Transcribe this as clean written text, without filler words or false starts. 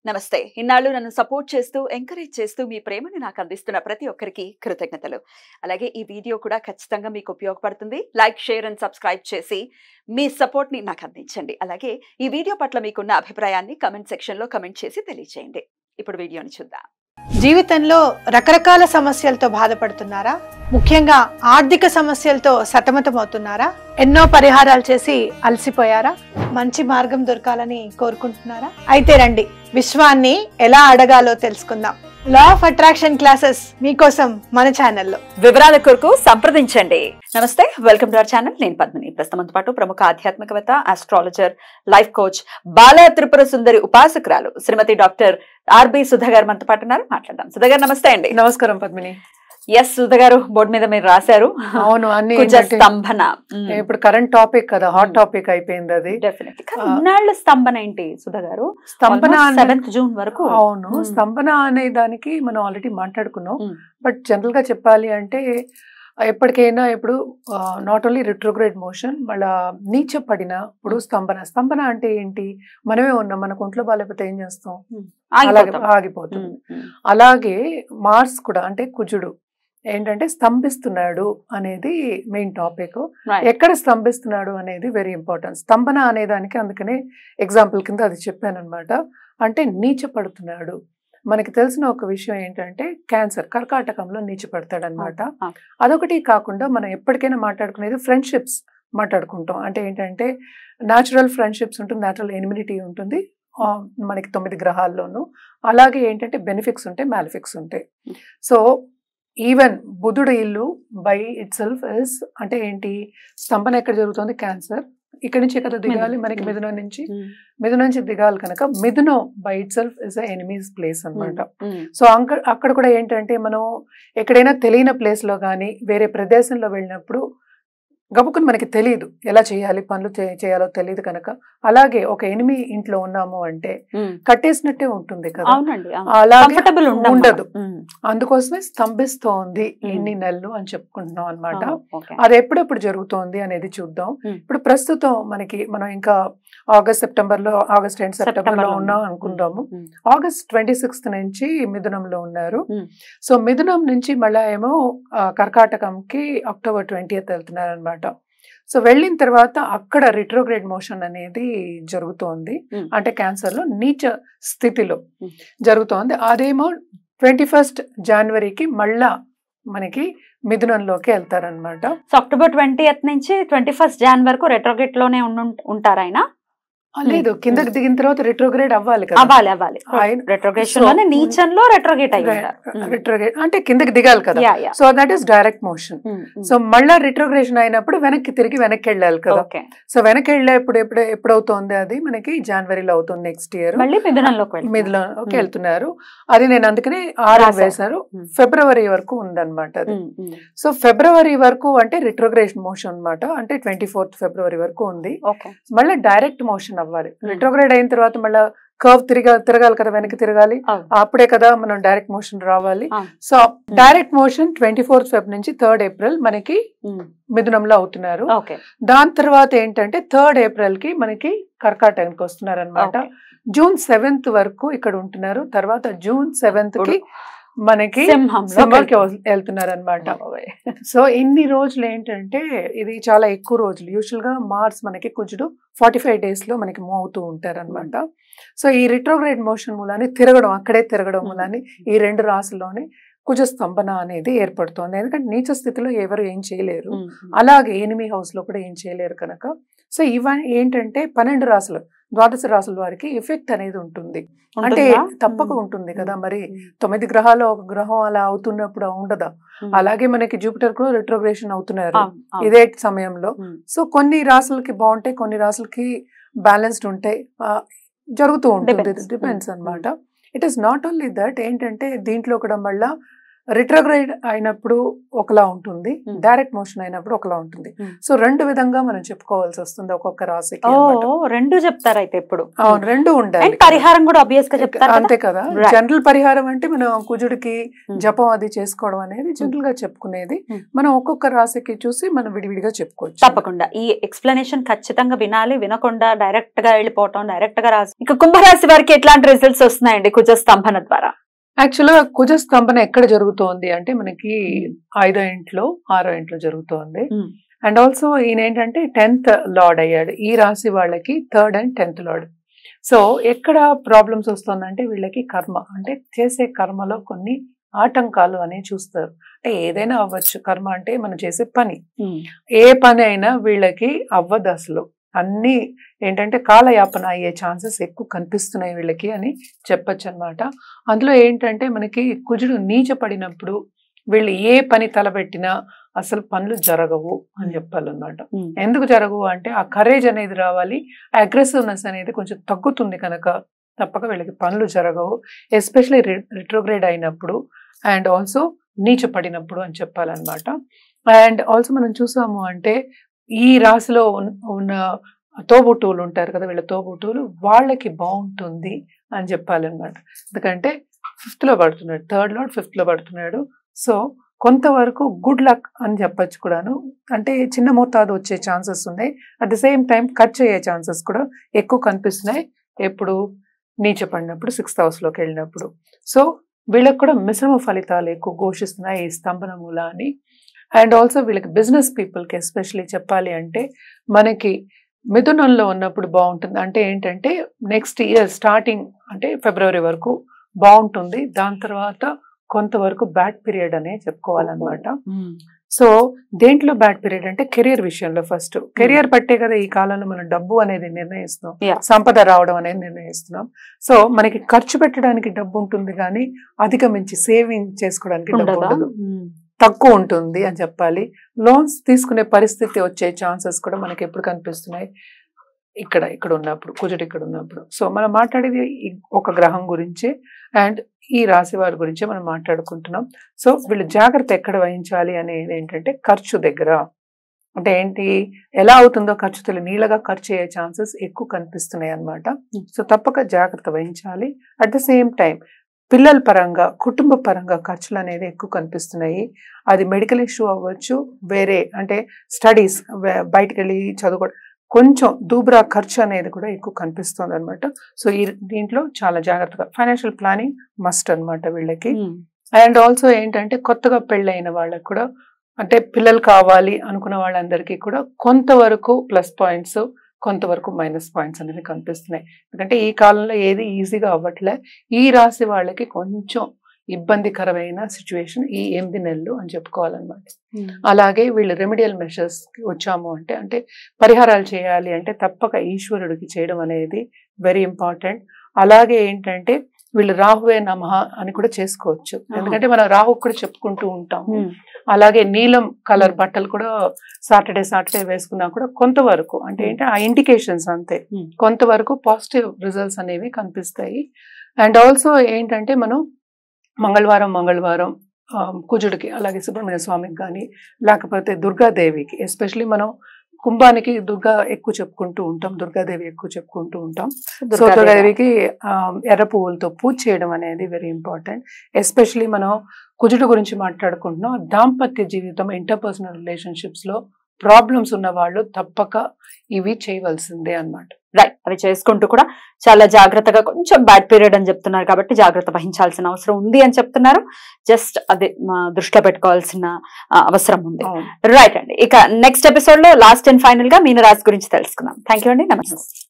నమస్తే. ఇన్నాళ్ళు నన్ను సపోర్ట్ చేస్తూ, ఎంకరేజ్ చేస్తూ మీ ప్రేమని నాకు అందిస్తున్న ప్రతి ఒక్కరికి కృతజ్ఞతలు. అలాగే ఈ వీడియో కూడా ఖచ్చితంగా మీకు ఉపయోగపడుతుంది. లైక్, షేర్ అండ్ సబ్స్క్రైబ్ చేసి మీ సపోర్ట్‌ని నాకు అందించండి. అలాగే ఈ వీడియో పట్ల మీకున్న అభిప్రాయాన్ని కామెంట్ సెక్షన్‌లో కామెంట్ చేసి తెలియజేయండి. ఇప్పుడు వీడియోని చూద్దాం. జీవితంలో రకరకాల సమస్యలతో బాధపడుతున్నారా? ముఖ్యంగా ఆర్థిక సమస్యలతో సతమతమవుతున్నారా? ఎన్నో పరిహారాలు చేసి అలసిపోయారా? మంచి మార్గం దొరకాలని కోరుకుంటున్నారా? అయితే రండి, విశ్వాన్ని ఎలా అడగాలో తెలుసుకుందాం. లా ఆఫ్ అట్రాక్షన్ క్లాసెస్ మీకోసం మన ఛానల్లో. వివరాల కొరకు సంప్రదించండి. నమస్తే, వెల్కమ్ టు అవర్ ఛానల్. నేను పద్మిని. ప్రస్తుతంతో పాటు ప్రముఖ ఆధ్యాత్మికవేత్త, ఆస్ట్రాలజర్, లైఫ్ కోచ్, బాల త్రిపుర సుందరి ఉపాసకురాలు శ్రీమతి డాక్టర్ ఆర్బి సుధా గారు మనతో పాటు ఉన్నారు. మాట్లాడదాం. సుధా గారు నమస్తే అండి. నమస్కారం పద్మిని. ఎస్ సుధా గారు, బోర్డు మీద మీరు రాశారు. అవును, అన్ని స్తంభన ఇప్పుడు కరెంట్ టాపిక్ కదా, హాట్ టాపిక్ అయిపోయింది అది. డెఫినెట్లీ. ఇన్నాళ్ళ స్తంభన ఏంటి సుధా గారు? స్తంభన 7th జూన్ వరకు. అవును, స్తంభన అనే దానికి మనం ఆల్రెడీ మాట్లాడుకున్నాం. బట్ జనరల్ గా చెప్పాలి అంటే ఎప్పటికైనా ఇప్పుడు నాట్ ఓన్లీ రిట్రోగ్రేడ్ మోషన్, మళ్ళా నీచ పడినప్పుడు స్తంభన అంటే ఏంటి? మనమే ఉన్నాం, మనకు ఒంట్లో బాగాలేకపోతే ఏం చేస్తాం? అలాగే ఆగిపోతుంది. అలాగే మార్స్ కూడా, అంటే కుజుడు ఏంటంటే స్తంభిస్తున్నాడు అనేది మెయిన్ టాపిక్. ఎక్కడ స్తంభిస్తున్నాడు అనేది వెరీ ఇంపార్టెంట్. స్తంభన అనే దానికి అందుకనే ఎగ్జాంపుల్ కింద అది చెప్పాను అనమాట. అంటే నీచ పడుతున్నాడు. మనకి తెలిసిన ఒక విషయం ఏంటంటే క్యాన్సర్ కర్కాటకంలో నీచపడతాడు అనమాట. అదొకటి కాకుండా మనం ఎప్పటికైనా మాట్లాడుకునేది ఫ్రెండ్షిప్స్ మాట్లాడుకుంటాం. అంటే ఏంటంటే న్యాచురల్ ఫ్రెండ్షిప్స్ ఉంటుంది, న్యాచురల్ ఎనిమినిటీ ఉంటుంది మనకి 9 గ్రహాల్లోనూ. అలాగే ఏంటంటే బెనిఫిక్స్ ఉంటాయి, మ్యాలిఫిక్స్ ఉంటాయి. సో ఈవెన్ బుధుడు ఇల్లు బై ఇట్ సెల్ఫ్ ఇస్ అంటే ఏంటి? స్తంభన ఎక్కడ జరుగుతుంది? క్యాన్సర్. ఇక్కడి నుంచి ఎక్కడ దిగాలి? మనకి మిథునం నుంచి దిగాలి కనుక మిథునం by itself is enemies place అనమాట. సో అక్కడ కూడా ఏంటంటే మనం ఎక్కడైనా తెలియని ప్లేస్ లో కానీ వేరే ప్రదేశంలో వెళ్ళినప్పుడు గబుక్కుని మనకి తెలియదు ఎలా చేయాలి, పనులు చేయాలో తెలియదు కనుక. అలాగే ఒక ఎనిమి ఇంట్లో ఉన్నాము అంటే కట్టేసినట్టే ఉంటుంది కదా, అలాగే ఉండదు. అందుకోసమే స్తంభిస్తోంది ఎన్ని నెలలు అని చెప్పుకుంటున్నాం అనమాట. అది ఎప్పుడెప్పుడు జరుగుతోంది అనేది చూద్దాం. ఇప్పుడు ప్రస్తుతం మనం ఇంకా ఆగస్ట్ అండ్ సెప్టెంబర్ లో ఉన్నాం అనుకుందాము. ఆగస్ట్ 26 నుంచి మిథునంలో ఉన్నారు. సో మిథునం నుంచి మళ్ళా ఏమో కర్కాటకంకి అక్టోబర్ 20th వెళ్తున్నారు అనమాట. సో వెళ్ళిన తర్వాత అక్కడ రిట్రోగ్రేడ్ మోషన్ అనేది జరుగుతోంది. అంటే క్యాన్సర్ లో నీచ స్థితిలో జరుగుతోంది. అదేమో 21st జనవరికి మళ్ళా మనకి మిథునంలోకి వెళ్తారనమాట. సో అక్టోబర్ 20th నుంచి 21st జాన్ వరకు రెట్రోగ్రేడ్ లోనే ఉంటారు ఆయన? లేదు, కిందకి దిగిన తర్వాత రిట్రోగ్రేడ్ అవ్వాలి కదా. అవ్వాలి. నీచంలో రెట్రోగ్రేడ్ రిట్రోగ్రేడ్ అంటే కిందకి దిగాలి కదా. So that is direct motion. So మళ్ళా రిట్రోగ్రేషన్ అయినప్పుడు వెనక్కి వెళ్ళాలి కదా. సో వెనక్కి ఎప్పుడవుతోంది? అది మనకి జనవరిలో అవుతుంది నెక్స్ట్ ఇయర్. మిథునంలోకి వెళ్తున్నారు. అది నేను అందుకనే 6 వేశారు. ఫిబ్రవరి వరకు ఉందన్నమాట అది. సో ఫిబ్రవరి వరకు అంటే రిట్రోగ్రేషన్ మోషన్ అనమాట. అంటే 24th ఫిబ్రవరి వరకు ఉంది. మళ్ళీ డైరెక్ట్ మోషన్ అవ్వాలి. రిట్రోగ్రేడ్ అయిన తర్వాత మళ్ళీ కర్వ్ తిరగాలి కదా, వెనక్కి తిరగాలి. అప్పుడే కదా మనం డైరెక్ట్ మోషన్ రావాలి. So direct motion 24th Feb నుంచి 3rd ఏప్రిల్ మనకి మిథునంలో అవుతున్నారు. దాని తర్వాత ఏంటంటే 3rd ఏప్రిల్ కి మనకి కర్కాటకానికి వస్తున్నారు అనమాట. జూన్ 7th వరకు ఇక్కడ ఉంటున్నారు. తర్వాత జూన్ 7th కి మనకి సింహంకి వెళ్తున్నారు అనమాట. సో ఇన్ని రోజులు ఏంటంటే ఇది చాలా ఎక్కువ రోజులు. యూజువల్ గా మార్స్ మనకి కుజుడు 45 days లో మనకి మూవ్ అవుతూ ఉంటారు అనమాట. సో ఈ రిట్రోగ్రేడ్ మోషన్ మూలాన్ని అక్కడే తిరగడం మూలాన్ని ఈ 2 రాశుల్లోనే కుజ స్తంభన అనేది ఏర్పడుతోంది. ఎందుకంటే నీచ స్థితిలో ఎవరు ఏం చేయలేరు, అలాగే ఎనిమీ హౌస్ లో కూడా ఏం చేయలేరు కనుక. సో ఇవన్నీ ఏంటంటే 12 రాశులు, ద్వాదశ రాశుల వారికి ఎఫెక్ట్ అనేది ఉంటుంది. అంటే తప్పక ఉంటుంది కదా. మరి 9 గ్రహాలు ఒక గ్రహం అలా అవుతున్నప్పుడు ఉండదా? అలాగే మనకి జూపిటర్ కూడా రిట్రోగ్రేషన్ అవుతున్నారు ఇదే సమయంలో. సో కొన్ని రాశులకి బాగుంటాయి, కొన్ని రాశులకి బ్యాలెన్స్డ్ ఉంటాయి, జరుగుతూ ఉంటుంది. డిపెండ్స్ అనమాట. It is not only that. ఏంటంటే దీంట్లో కూడా మళ్ళా రిట్రోగ్రేడ్ అయినప్పుడు ఒకలా ఉంటుంది, డైరెక్ట్ మోషన్ అయినప్పుడు ఒకలా ఉంటుంది. సో రెండు విధంగా మనం చెప్పుకోవాల్సి వస్తుంది ఒక్కొక్క రాశికి. రెండు చెప్తారు అయితే ఇప్పుడు. అవును, రెండు ఉండాలి. పరిహారం కూడా ఆబ్వియస్ గా చెప్తారు అంతే కదా. జనరల్ పరిహారం అంటే మనం కుజుడికి జపం అది చేసుకోవడం అనేది జనరల్ గా చెప్పుకునేది. మనం ఒక్కొక్క రాశికి చూసి మనం విడివిడిగా చెప్పుకోవచ్చు. తప్పకుండా ఈ ఎక్స్ప్లెనేషన్ ఖచ్చితంగా వినాలి, వినకుండా డైరెక్ట్ గా వెళ్ళిపోవటం, డైరెక్ట్ గా రాసి. ఇక కుంభరాశి వారికి ఎట్లాంటి రిజల్ట్స్ వస్తున్నాయండి కుజ స్తంభన ద్వారా? యాక్చువల్గా కుజ స్తంభన ఎక్కడ జరుగుతోంది అంటే మనకి 5వ ఇంట్లో 6వ ఇంట్లో జరుగుతోంది. అండ్ ఆల్సో ఈయన ఏంటంటే 10th లార్డ్ అయ్యాడు. ఈ రాశి వాళ్ళకి 3rd and 10th lord. So ఎక్కడ ప్రాబ్లమ్స్ వస్తుందంటే వీళ్ళకి కర్మ, అంటే చేసే కర్మలో కొన్ని ఆటంకాలు అనేవి చూస్తారు. అంటే ఏదైనా అవ్వచ్చు, కర్మ అంటే మనం చేసే పని, ఏ పని అయినా వీళ్ళకి అవ్వదు అసలు. అన్ని ఏంటంటే కాలయాపన అయ్యే ఛాన్సెస్ ఎక్కువ కనిపిస్తున్నాయి వీళ్ళకి అని చెప్పచ్చు అనమాట. అందులో ఏంటంటే మనకి కుజుడు నీచ పడినప్పుడు వీళ్ళు ఏ పని తలబెట్టినా అసలు పనులు జరగవు అని చెప్పాలన్నమాట. ఎందుకు జరగవు అంటే ఆ కరేజ్ అనేది రావాలి, అగ్రెసివ్నెస్ అనేది కొంచెం తగ్గుతుంది కనుక తప్పక వీళ్ళకి పనులు జరగవు. ఎస్పెషలీ రిట్రోగ్రేడ్ అయినప్పుడు అండ్ ఆల్సో నీచ పడినప్పుడు అని చెప్పాలన్నమాట. అండ్ ఆల్సో మనం చూసాము అంటే ఈ రాశిలో ఉన్న తోబుట్టువులు ఉంటారు కదా, వీళ్ళ తోబుట్టువులు వాళ్ళకి బాగుంటుంది అని చెప్పాలన్నమాట. ఎందుకంటే 5th లో పడుతున్నాడు, 3rd లార్డ్ 5th లో పడుతున్నాడు. సో కొంతవరకు గుడ్ లక్ అని చెప్పచ్చు కూడాను. అంటే చిన్న మోతాదు వచ్చే ఛాన్సెస్ ఉన్నాయి. అట్ ద సేమ్ టైం ఖర్చు అయ్యే ఛాన్సెస్ కూడా ఎక్కువ కనిపిస్తున్నాయి ఎప్పుడు నీచ పడినప్పుడు, 6th హౌస్లోకి వెళ్ళినప్పుడు. సో వీళ్ళకి కూడా మిశ్రమ ఫలితాలు ఎక్కువ ఘోషిస్తున్నాయి ఈ స్తంభన మూల అని. అండ్ ఆల్సో వీళ్ళకి బిజినెస్ పీపుల్కి ఎస్పెషలీ చెప్పాలి అంటే మనకి మిథునంలో ఉన్నప్పుడు బాగుంటుంది. అంటే ఏంటంటే నెక్స్ట్ ఇయర్ స్టార్టింగ్ అంటే ఫిబ్రవరి వరకు బాగుంటుంది, దాని తర్వాత కొంతవరకు బ్యాడ్ పీరియడ్ అనే చెప్పుకోవాలన్నమాట. సో దేంట్లో బ్యాడ్ పీరియడ్ అంటే కెరియర్ విషయంలో. ఫస్ట్ కెరియర్ పట్టే కదా ఈ కాలంలో మనం డబ్బు అనేది నిర్ణయిస్తున్నాం, సంపద రావడం అనేది నిర్ణయిస్తున్నాం. సో మనకి ఖర్చు పెట్టడానికి డబ్బు ఉంటుంది కానీ అధిగమించి సేవింగ్ చేసుకోవడానికి డబ్బు ఉండదు, తక్కువ ఉంటుంది అని చెప్పాలి. లోన్స్ తీసుకునే పరిస్థితి వచ్చే ఛాన్సెస్ కూడా మనకి ఎప్పుడు కనిపిస్తున్నాయి ఇక్కడ ఉన్నప్పుడు, కుజుడు ఇక్కడ ఉన్నప్పుడు. సో మనం మాట్లాడేది ఒక గ్రహం గురించి అండ్ ఈ రాశి వారి గురించే మనం మాట్లాడుకుంటున్నాం. సో వీళ్ళు జాగ్రత్త ఎక్కడ వహించాలి అనేది ఏంటంటే ఖర్చు దగ్గర. అంటే ఏంటి, ఎలా అవుతుందో ఖర్చు తెలియదు, నీళ్ళగా ఖర్చు అయ్యే ఛాన్సెస్ ఎక్కువ కనిపిస్తున్నాయి అన్నమాట. సో తప్పక జాగ్రత్త వహించాలి. అట్ ద సేమ్ టైం పిల్లల పరంగా, కుటుంబ పరంగా ఖర్చులు అనేది ఎక్కువ కనిపిస్తున్నాయి. అది మెడికల్ ఇష్యూ అవ్వచ్చు, వేరే అంటే స్టడీస్, బయటకు వెళ్ళి చదువుకోవడం, కొంచెం దూబ్రా ఖర్చు అనేది కూడా ఎక్కువ కనిపిస్తుంది అనమాట. సో దీంట్లో చాలా జాగ్రత్తగా ఫైనాన్షియల్ ప్లానింగ్ మస్ట్ అనమాట వీళ్ళకి. అండ్ ఆల్సో ఏంటంటే కొత్తగా పెళ్ళైన వాళ్ళకి కూడా, అంటే పిల్లలు కావాలి అనుకున్న వాళ్ళందరికీ కూడా కొంతవరకు ప్లస్ పాయింట్స్, కొంతవరకు మైనస్ పాయింట్స్ అనేవి కనిపిస్తున్నాయి. ఎందుకంటే ఈ కాలంలో ఏది ఈజీగా అవ్వట్లే. ఈ రాశి వాళ్ళకి కొంచెం ఇబ్బందికరమైన సిచ్యువేషన్ ఈ 8 నెలలు అని చెప్పుకోవాలన్నమాట. అలాగే వీళ్ళు రెమెడియల్ మెషర్స్ వచ్చాము అంటే పరిహారాలు చేయాలి అంటే తప్పక ఈశ్వరుడికి చేయడం అనేది వెరీ ఇంపార్టెంట్. అలాగే ఏంటంటే వీళ్ళు రాహువే నమః అని కూడా చేసుకోవచ్చు, ఎందుకంటే మనం రాహు కూడా చెప్పుకుంటూ ఉంటాము. అలాగే నీలం కలర్ బట్టలు కూడా సాటర్డే వేసుకున్నా కూడా కొంతవరకు అంటే ఏంటి ఆ ఇండికేషన్స్ అంతే, కొంతవరకు పాజిటివ్ రిజల్ట్స్ అనేవి కనిపిస్తాయి. అండ్ ఆల్సో ఏంటంటే మనం మంగళవారం కుజుడికి, అలాగే సుబ్రహ్మణ్య స్వామికి కానీ లేకపోతే దుర్గాదేవికి, ఎస్పెషలీ మనం కుంభానికి దుర్గా ఎక్కువ చెప్పుకుంటూ ఉంటాం, దుర్గాదేవి ఎక్కువ చెప్పుకుంటూ ఉంటాం. సో దుర్గాదేవికి ఎర్ర పువ్వులతో పూజ చేయడం అనేది వెరీ ఇంపార్టెంట్. ఎస్పెషలీ మనం కుజుడు గురించి మాట్లాడుకుంటున్నాం, దాంపత్య జీవితం, ఇంటర్పర్సనల్ రిలేషన్షిప్స్ లో ప్రాబ్లమ్స్ ఉన్న వాళ్ళు తప్పక ఇవి చేయవలసిందే అన్నమాట. రైట్, అవి చేసుకుంటూ కూడా చాలా జాగ్రత్తగా, కొంచెం బ్యాడ్ పీరియడ్ అని చెప్తున్నారు కాబట్టి జాగ్రత్త వహించాల్సిన అవసరం ఉంది అని చెప్తున్నారు. జస్ట్ అదే దృష్టిలో పెట్టుకోవాల్సిన అవసరం ఉంది. రైట్ అండి, ఇక నెక్స్ట్ ఎపిసోడ్ లో లాస్ట్ అండ్ ఫైనల్ గా మీనరాశి గురించి తెలుసుకుందాం. థ్యాంక్ యూ అండి, నమస్తే.